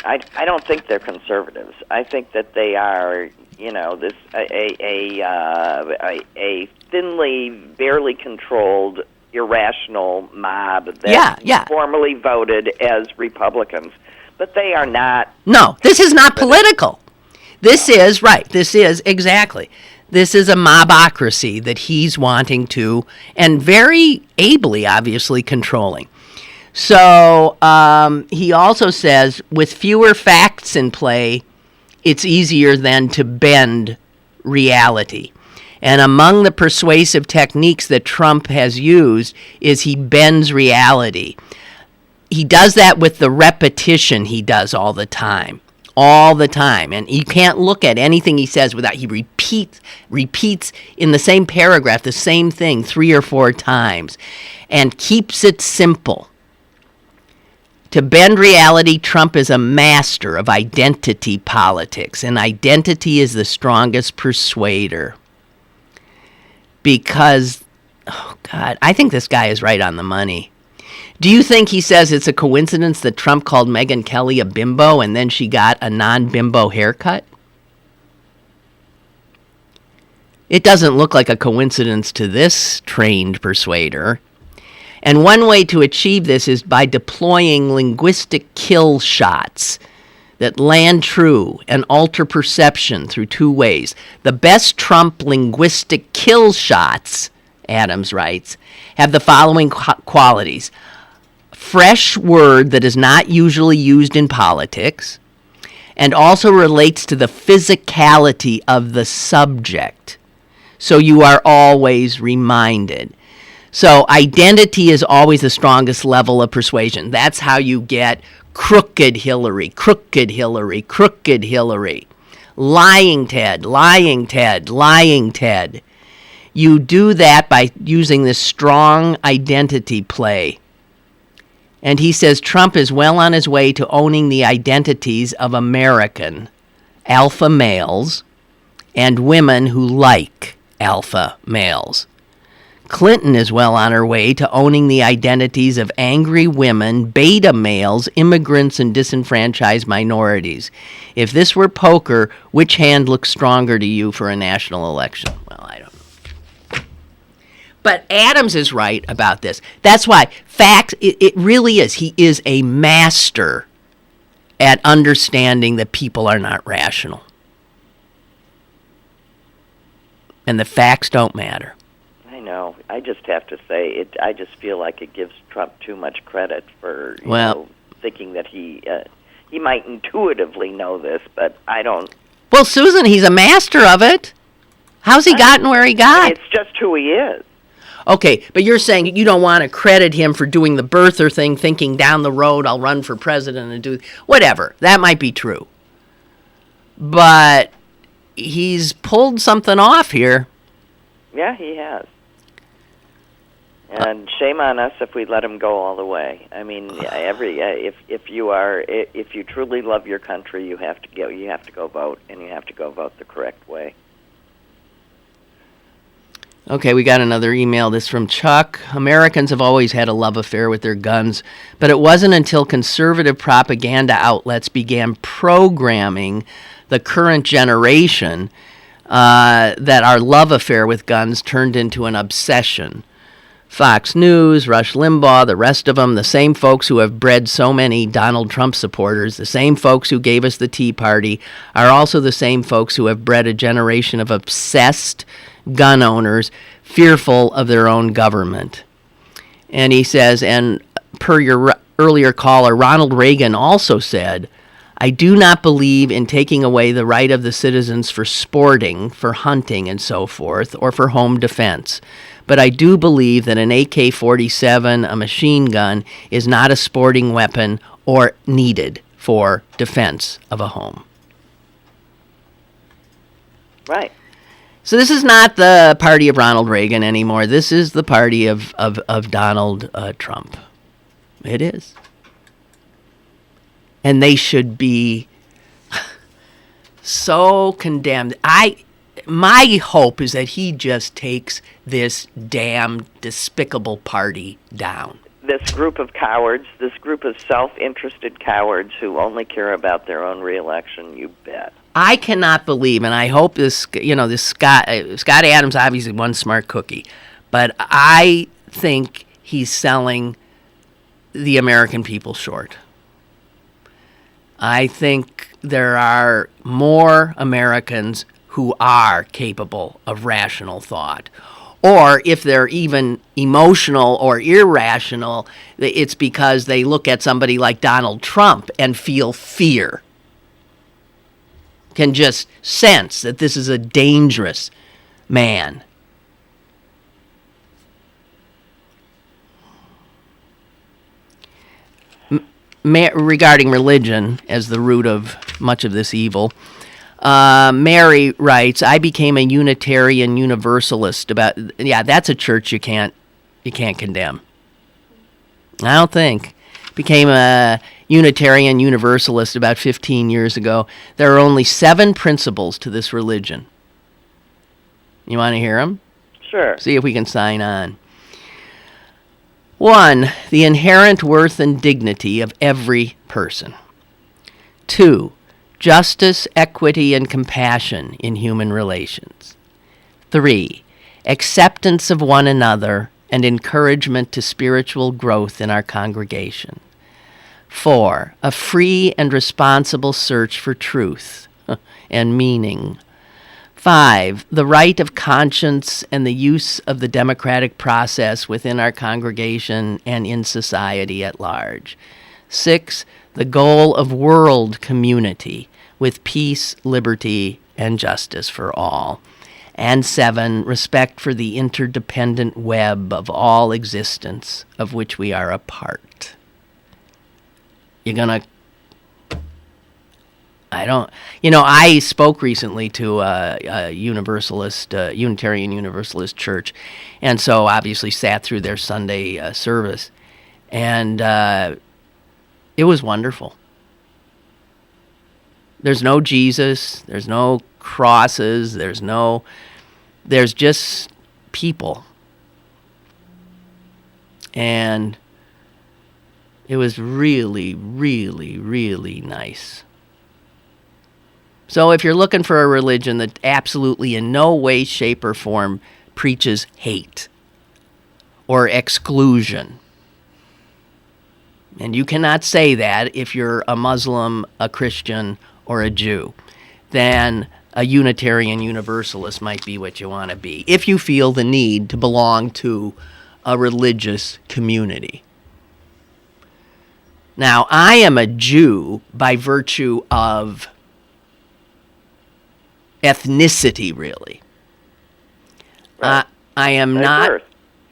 Speaker 3: I don't think they're conservatives. I think that they are, this a thinly, barely controlled, irrational mob that formerly voted as Republicans. But they are not.
Speaker 2: No, this is not political. This is, right, this is, exactly. This is a mobocracy that he's wanting to, and very ably, obviously, controlling. So he also says, with fewer facts in play, it's easier then to bend reality. And among the persuasive techniques that Trump has used is he bends reality. He does that with the repetition he does all the time. And you can't look at anything he says without he repeats in the same paragraph the same thing 3 or 4 times and keeps it simple. To bend reality, Trump is a master of identity politics, and identity is the strongest persuader. Because, I think this guy is right on the money. Do you think he says it's a coincidence that Trump called Megyn Kelly a bimbo and then she got a non-bimbo haircut? It doesn't look like a coincidence to this trained persuader. And one way to achieve this is by deploying linguistic kill shots that land true and alter perception through 2 ways. The best Trump linguistic kill shots, Adams writes, have the following qualities. Fresh word that is not usually used in politics, and also relates to the physicality of the subject. So you are always reminded. So identity is always the strongest level of persuasion. That's how you get crooked Hillary, crooked Hillary, crooked Hillary. Lying Ted, lying Ted, lying Ted. You do that by using this strong identity play. And he says Trump is well on his way to owning the identities of American alpha males and women who like alpha males. Clinton is well on her way to owning the identities of angry women, beta males, immigrants, and disenfranchised minorities. If this were poker, which hand looks stronger to you for a national election? Well, I don't know. But Adams is right about this. That's why facts, it really is. He is a master at understanding that people are not rational. And the facts don't matter.
Speaker 3: I know. I just have to say, I just feel like it gives Trump too much credit for thinking that he might intuitively know this, but I don't.
Speaker 2: Well, Susan, he's a master of it. How's he gotten where he got?
Speaker 3: It's just who he is.
Speaker 2: Okay, but you're saying you don't want to credit him for doing the birther thing, thinking down the road I'll run for president and do whatever. That might be true. But he's pulled something off here.
Speaker 3: Yeah, he has. And shame on us if we let him go all the way. I mean, if you truly love your country, you have to go vote, and you have to go vote the correct way.
Speaker 2: Okay, we got another email. This from Chuck. Americans have always had a love affair with their guns, but it wasn't until conservative propaganda outlets began programming the current generation that our love affair with guns turned into an obsession. Fox News, Rush Limbaugh, the rest of them, the same folks who have bred so many Donald Trump supporters, the same folks who gave us the Tea Party, are also the same folks who have bred a generation of obsessed gun owners fearful of their own government. And he says, and per your earlier caller, Ronald Reagan also said, I do not believe in taking away the right of the citizens for sporting, for hunting and so forth, or for home defense. But I do believe that an AK-47, a machine gun, is not a sporting weapon or needed for defense of a home.
Speaker 3: Right.
Speaker 2: So this is not the party of Ronald Reagan anymore. This is the party of Donald Trump. It is. And they should be so condemned. My hope is that he just takes this damn despicable party down.
Speaker 3: This group of cowards, this group of self-interested cowards who only care about their own reelection, you bet.
Speaker 2: I cannot believe, and I hope this Scott Adams, obviously one smart cookie, but I think he's selling the American people short. I think there are more Americans who are capable of rational thought. Or if they're even emotional or irrational, it's because they look at somebody like Donald Trump and feel fear. Can just sense that this is a dangerous man. Regarding religion as the root of much of this evil, Mary writes, I became a Unitarian Universalist that's a church you can't condemn. I don't think. Became a Unitarian Universalist about 15 years ago. There are only 7 principles to this religion. You want to hear them?
Speaker 3: Sure.
Speaker 2: See if we can sign on. 1, the inherent worth and dignity of every person. 2, justice, equity, and compassion in human relations. 3, acceptance of one another and encouragement to spiritual growth in our congregation. 4, a free and responsible search for truth and meaning. 5, the right of conscience and the use of the democratic process within our congregation and in society at large. 6, the goal of world community with peace, liberty, and justice for all. And 7, respect for the interdependent web of all existence of which we are a part. You're going to... I spoke recently to a Unitarian Universalist church, and so obviously sat through their Sunday service, and it was wonderful. There's no Jesus, there's no crosses, there's just people. And it was really, really, really nice. So if you're looking for a religion that absolutely in no way, shape, or form preaches hate or exclusion, and you cannot say that if you're a Muslim, a Christian, or a Jew, then a Unitarian Universalist might be what you want to be, if you feel the need to belong to a religious community. Now, I am a Jew by virtue of ethnicity, really.
Speaker 3: Right.
Speaker 2: I am
Speaker 3: By
Speaker 2: not
Speaker 3: birth.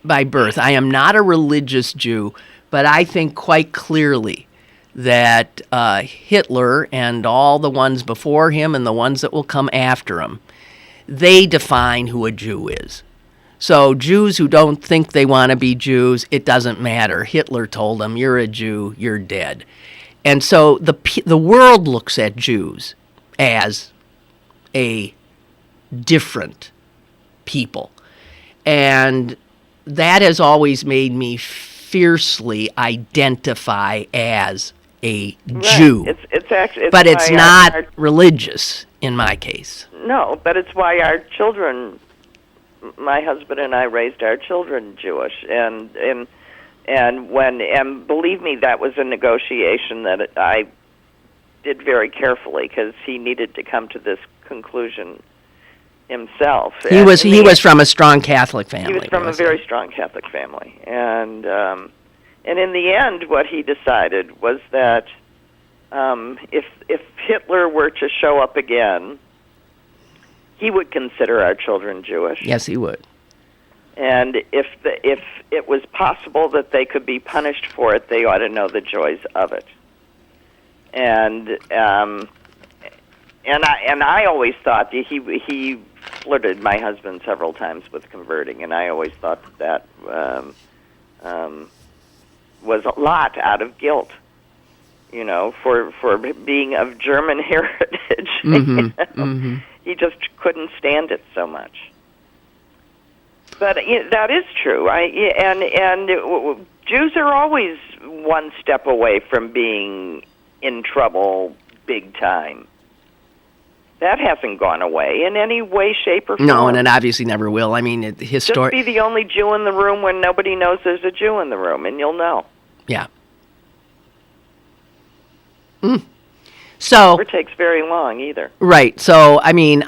Speaker 2: by birth. I am not a religious Jew, but I think quite clearly that Hitler and all the ones before him and the ones that will come after him, they define who a Jew is. So Jews who don't think they want to be Jews, it doesn't matter. Hitler told them, you're a Jew, you're dead. And so the world looks at Jews as a different people. And that has always made me fiercely identify as a Jew.
Speaker 3: It's actually,
Speaker 2: but it's
Speaker 3: why
Speaker 2: not
Speaker 3: our,
Speaker 2: religious in my case.
Speaker 3: no, but it's why our children, my husband and I raised our children Jewish, and believe me, that was a negotiation that I did very carefully, because he needed to come to this conclusion himself.
Speaker 2: He was from a strong Catholic family.
Speaker 3: He was from a very strong Catholic family, and in the end, what he decided was that if Hitler were to show up again, he would consider our children Jewish.
Speaker 2: Yes, he would.
Speaker 3: And if it was possible that they could be punished for it, they ought to know the joys of it. And I always thought that he flirted my husband several times with converting, and I always thought that was a lot out of guilt, for being of German heritage.
Speaker 2: Mm-hmm. Mm-hmm.
Speaker 3: He just couldn't stand it so much. But that is true. And Jews are always one step away from being in trouble big time. That hasn't gone away in any way, shape, or form.
Speaker 2: No, and it obviously never will. I mean,
Speaker 3: Just be the only Jew in the room when nobody knows there's a Jew in the room, and you'll know.
Speaker 2: Yeah. So
Speaker 3: Never takes very long either.
Speaker 2: Right. So, I mean,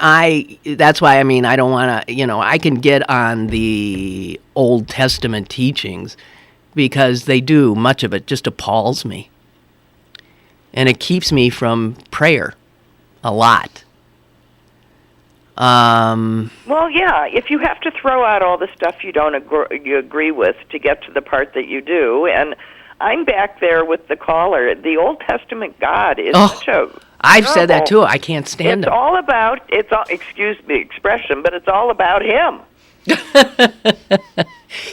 Speaker 2: that's why, I don't want to, I can get on the Old Testament teachings because they do, much of it just appalls me. And it keeps me from prayer a lot.
Speaker 3: Well, yeah, if you have to throw out all the stuff you don't agree with to get to the part that you do, and I'm back there with the caller. The Old Testament God is such a
Speaker 2: I've said that too. I can't stand
Speaker 3: it. It's all, excuse the expression, but it's all about him.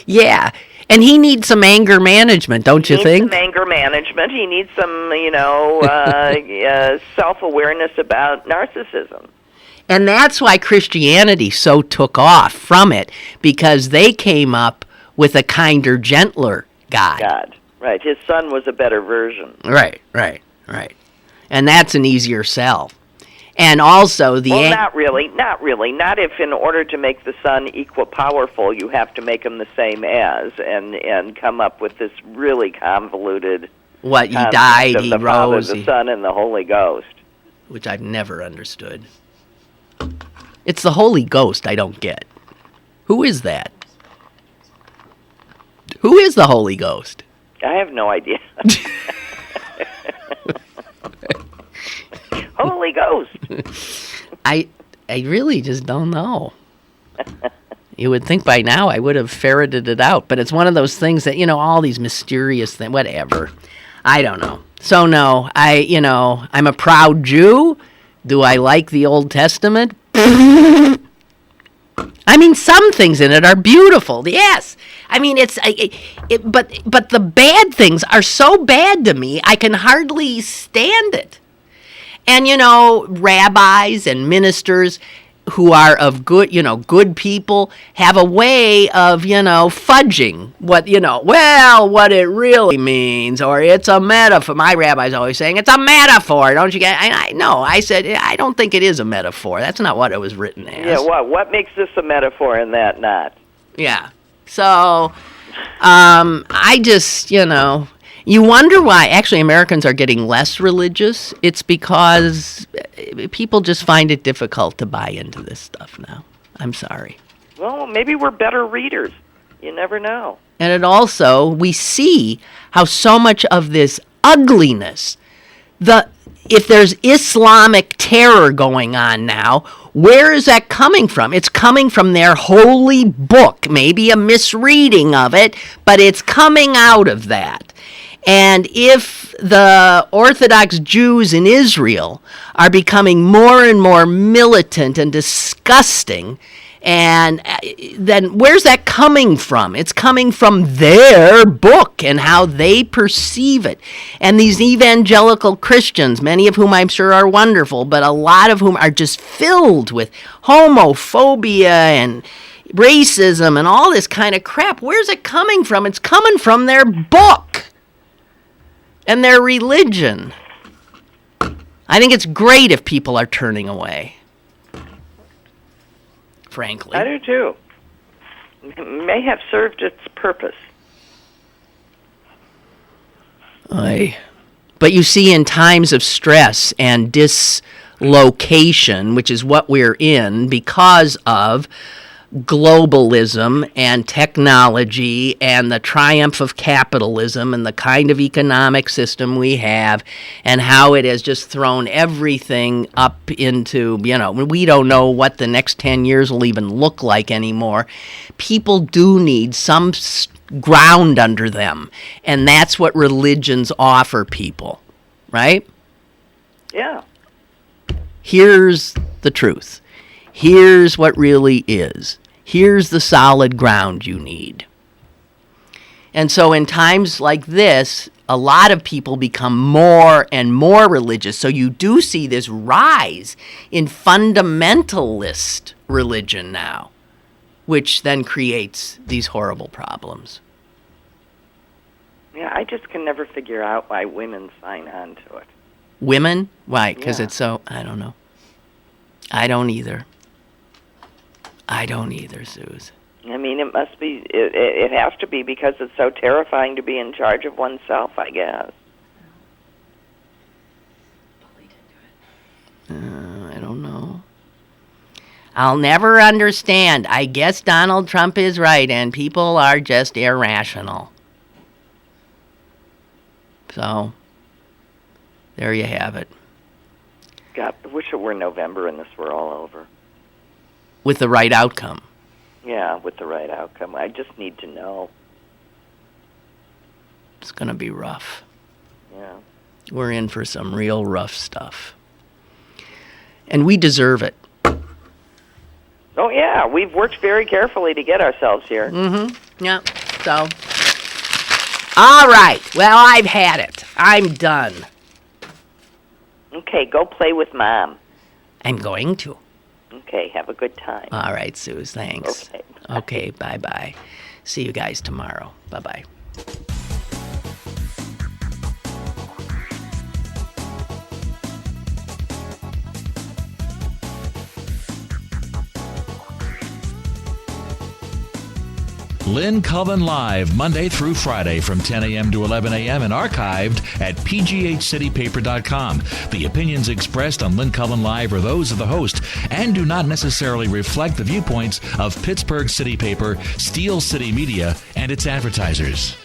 Speaker 2: Yeah. And he needs some anger management, don't you think?
Speaker 3: He needs some anger management. He needs some, self-awareness about narcissism.
Speaker 2: And that's why Christianity so took off from it, because they came up with a kinder, gentler God.
Speaker 3: Right. His son was a better version.
Speaker 2: Right. And that's an easier sell. And also
Speaker 3: not really. Not if in order to make the son equal powerful, you have to make him the same as, and come up with this really convoluted.
Speaker 2: What, he died, he rose.
Speaker 3: Father, the Son, and the Holy Ghost.
Speaker 2: Which I've never understood. It's the Holy Ghost I don't get. Who is that? Who is the Holy Ghost?
Speaker 3: I have no idea. Holy Ghost.
Speaker 2: I really just don't know. You would think by now I would have ferreted it out, but it's one of those things that, all these mysterious things, whatever. I don't know. So no, I'm a proud Jew. Do I like the Old Testament? I mean, some things in it are beautiful. Yes. I mean, but the bad things are so bad to me, I can hardly stand it. And, rabbis and ministers who are of good people have a way of, fudging what it really means, or it's a metaphor. My rabbi's always saying, it's a metaphor, don't you get? I know. I said, I don't think it is a metaphor. That's not what it was written as.
Speaker 3: Yeah, what makes this a metaphor and that not?
Speaker 2: Yeah. So, I just, You wonder why. Actually, Americans are getting less religious. It's because people just find it difficult to buy into this stuff now. I'm sorry.
Speaker 3: Well, maybe we're better readers. You never know.
Speaker 2: And it also, we see how so much of this ugliness, if there's Islamic terror going on now, where is that coming from? It's coming from their holy book, maybe a misreading of it, but it's coming out of that. And if the Orthodox Jews in Israel are becoming more and more militant and disgusting, and then where's that coming from? It's coming from their book and how they perceive it. And these evangelical Christians, many of whom I'm sure are wonderful, but a lot of whom are just filled with homophobia and racism and all this kind of crap. Where's it coming from? It's coming from their book and their religion. I think it's great if people are turning away. Frankly.
Speaker 3: I do too. It may have served its purpose.
Speaker 2: But you see, in times of stress and dislocation, which is what we're in because of globalism and technology and the triumph of capitalism and the kind of economic system we have and how it has just thrown everything up into, we don't know what the next 10 years will even look like anymore. People do need some ground under them, and that's what religions offer people, right?
Speaker 3: Yeah.
Speaker 2: Here's the truth. Here's what really is. Here's the solid ground you need. And so in times like this, a lot of people become more and more religious. So you do see this rise in fundamentalist religion now, which then creates these horrible problems.
Speaker 3: Yeah, I just can never figure out why women sign on to it.
Speaker 2: Women? Why? Because
Speaker 3: Yeah.
Speaker 2: it's so, I don't know. I don't either. Suze.
Speaker 3: I mean, it must be, it has to be because it's so terrifying to be in charge of oneself, I guess.
Speaker 2: I don't know. I'll never understand. I guess Donald Trump is right, and people are just irrational. So, there you have it.
Speaker 3: God, I wish it were November and this were all over.
Speaker 2: With the right outcome.
Speaker 3: Yeah, with the right outcome. I just need to know.
Speaker 2: It's going to be rough.
Speaker 3: Yeah.
Speaker 2: We're in for some real rough stuff. And we deserve it.
Speaker 3: Oh, yeah. We've worked very carefully to get ourselves here.
Speaker 2: Mm-hmm. Yeah. So. All right. Well, I've had it. I'm done.
Speaker 3: Okay, go play with Mom.
Speaker 2: I'm going to.
Speaker 3: Okay, have a good time.
Speaker 2: All right, Suze. Thanks.
Speaker 3: Okay.
Speaker 2: Okay, bye-bye. See you guys tomorrow. Bye-bye.
Speaker 1: Lynn Cullen Live, Monday through Friday from 10 a.m. to 11 a.m. and archived at pghcitypaper.com. The opinions expressed on Lynn Cullen Live are those of the host and do not necessarily reflect the viewpoints of Pittsburgh City Paper, Steel City Media, and its advertisers.